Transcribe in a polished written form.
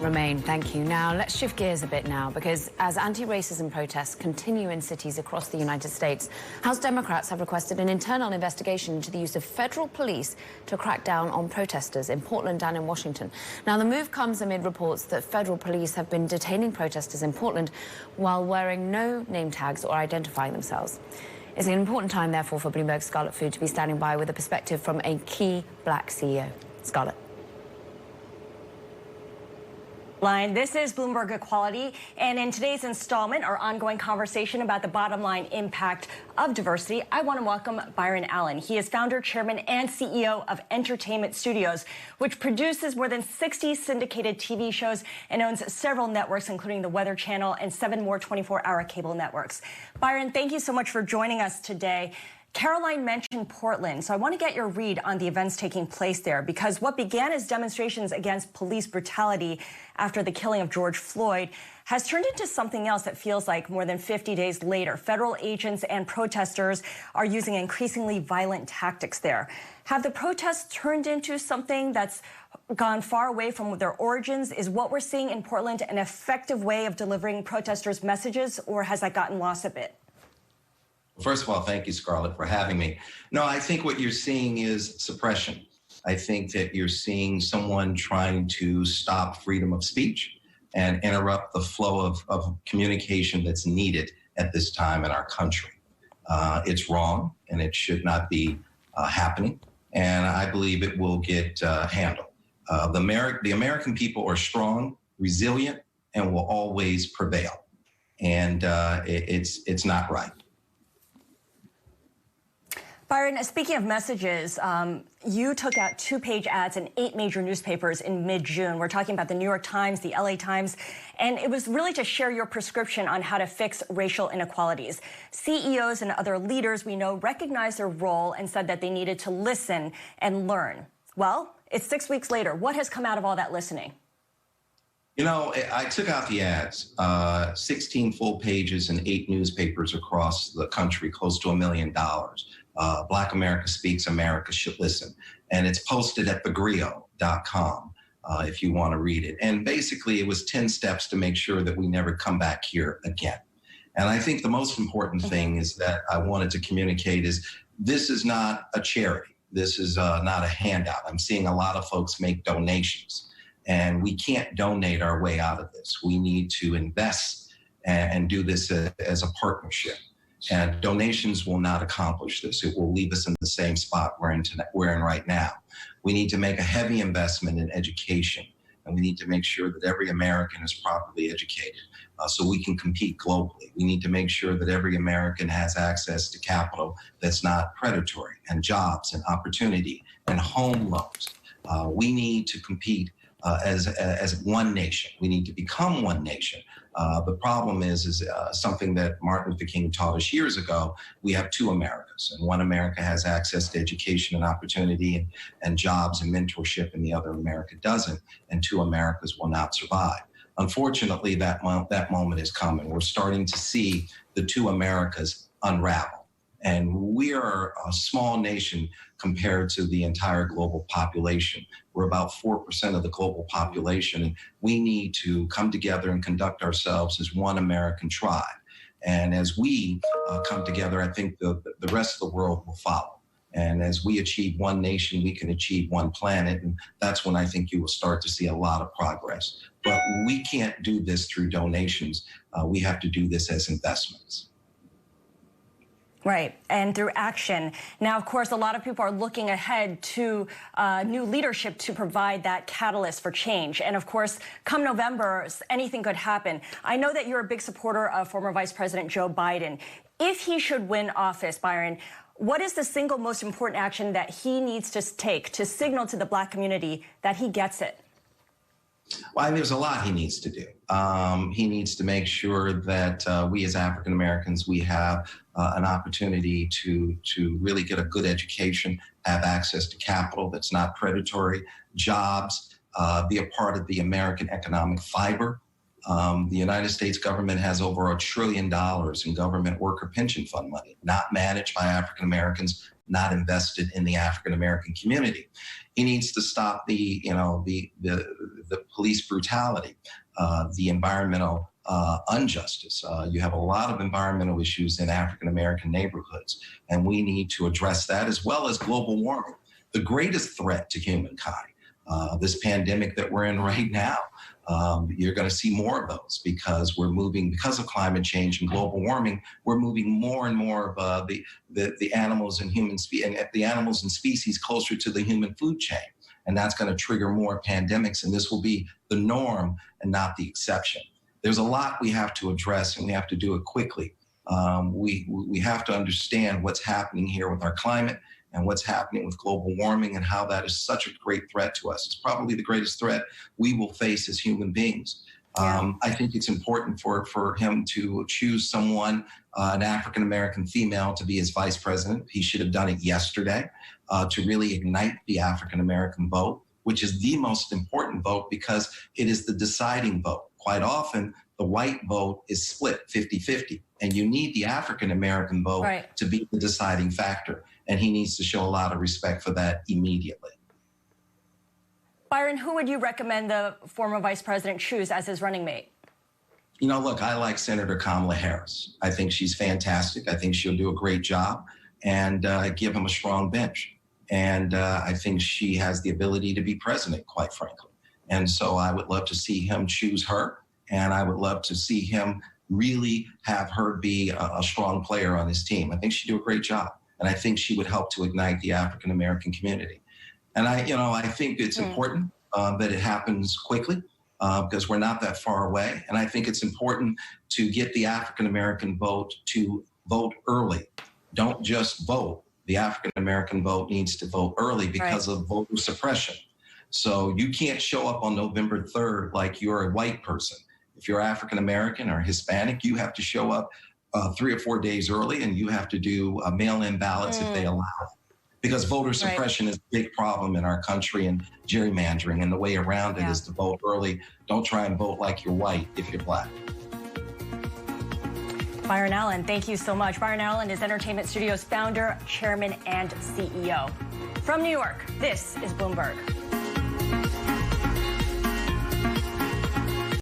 Remain, thank you. Now, let's shift gears a bit now, because as anti-racism protests continue in cities across the United States, House Democrats have requested an internal investigation into the use of federal police to crack down on protesters in Portland and in Washington. Now, the move comes amid reports that federal police have been detaining protesters in Portland while wearing no name tags or identifying themselves. It's an important time, therefore, for Bloomberg's Scarlet Fu to be standing by with a perspective from a key black CEO. Scarlet. This is Bloomberg Equality, and in today's installment, our ongoing conversation about the bottom line impact of diversity, I want to welcome Byron Allen. He is founder, chairman, and CEO of Entertainment Studios, which produces more than 60 syndicated TV shows and owns several networks, including the Weather Channel and 7 more 24-hour cable networks. Byron, thank you so much for joining us today. Caroline mentioned Portland, so I want to get your read on the events taking place there, because what began as demonstrations against police brutality after the killing of George Floyd has turned into something else that feels like more than 50 days later. Federal agents and protesters are using increasingly violent tactics there. Have the protests turned into something that's gone far away from their origins? Is what we're seeing in Portland an effective way of delivering protesters' messages, or has that gotten lost a bit? First of all, thank you, Scarlett, for having me. No, I think what you're seeing is suppression. I think that you're seeing someone trying to stop freedom of speech and interrupt the flow of communication that's needed at this time in our country. It's wrong, and it should not be happening, and I believe it will get handled. The American people are strong, resilient, and will always prevail, and it's not right. Byron, speaking of messages, you took out 2-page ads in 8 major newspapers in mid-June. We're talking about the New York Times, the LA Times, and it was really to share your prescription on how to fix racial inequalities. CEOs and other leaders we know recognized their role and said that they needed to listen and learn. Well, it's 6 weeks later. What has come out of all that listening? You know, I took out the ads, 16 full pages in 8 newspapers across the country, close to $1 million. Black America Speaks, America Should Listen. And it's posted at thegrio.com if you want to read it. And basically, it was 10 steps to make sure that we never come back here again. And I think the most important thing is that I wanted to communicate is this is not a charity. This is not a handout. I'm seeing a lot of folks make donations. And we can't donate our way out of this. We need to invest and do this as a partnership. And donations will not accomplish this. It will leave us in the same spot we're in right now. We need to make a heavy investment in education, and we need to make sure that every American is properly educated so we can compete globally. We need to make sure that every American has access to capital that's not predatory, and jobs and opportunity and home loans. We need to compete as one nation. We need to become one nation. The problem is something that Martin Luther King taught us years ago. We have 2 Americas, and one America has access to education and opportunity and jobs and mentorship, and the other America doesn't, and 2 Americas will not survive. Unfortunately, that moment is coming. We're starting to see the 2 Americas unravel. And we are a small nation compared to the entire global population. We're about 4% of the global population. And we need to come together and conduct ourselves as one American tribe. And as we come together, I think the rest of the world will follow. And as we achieve one nation, we can achieve one planet. And that's when I think you will start to see a lot of progress. But we can't do this through donations. We have to do this as investments. Right, and through action. Now, of course, a lot of people are looking ahead to new leadership to provide that catalyst for change. And of course, come November, anything could happen. I know that you're a big supporter of former Vice President Joe Biden. If he should win office, Byron, what is the single most important action that he needs to take to signal to the Black community that he gets it? Well, I think there's a lot he needs to do. He needs to make sure that we as African Americans, we have an opportunity to really get a good education, have access to capital that's not predatory, jobs, be a part of the American economic fiber. The United States government has over $1 trillion in government worker pension fund money, not managed by African Americans, not invested in the African American community. He needs to stop the police brutality, the environmental injustice. You have a lot of environmental issues in African-American neighborhoods, and we need to address that, as well as global warming, the greatest threat to humankind. This pandemic that we're in right now, you're going to see more of those because we're moving, because of climate change and global warming, we're moving more and more of the animals and the animals and species closer to the human food chain. And that's going to trigger more pandemics, and this will be the norm and not the exception. There's a lot we have to address, and we have to do it quickly. We have to understand what's happening here with our climate and what's happening with global warming and how that is such a great threat to us. It's probably the greatest threat we will face as human beings. I think it's important for him to choose someone, an African-American female, to be his vice president. He should have done it yesterday to really ignite the African-American vote, which is the most important vote because it is the deciding vote. Quite often, the white vote is split 50-50, and you need the African-American vote to be the deciding factor. And he needs to show a lot of respect for that immediately. Byron, who would you recommend the former vice president choose as his running mate? You know, look, I like Senator Kamala Harris. I think she's fantastic. I think she'll do a great job and give him a strong bench. And I think she has the ability to be president, quite frankly. And so I would love to see him choose her. And I would love to see him really have her be a strong player on his team. I think she'd do a great job. And I think she would help to ignite the African-American community. And I think it's important that it happens quickly because we're not that far away. And I think it's important to get the African-American vote to vote early. Don't just vote. The African-American vote needs to vote early because of voter suppression. So you can't show up on November 3rd like you're a white person. If you're African-American or Hispanic, you have to show up 3 or 4 days early, and you have to do mail-in ballots if they allow it. Because voter suppression is a big problem in our country, and gerrymandering, and the way around it is to vote early. Don't try and vote like you're white if you're black. Byron Allen, thank you so much. Byron Allen is Entertainment Studios founder, chairman, and CEO. From New York, this is Bloomberg.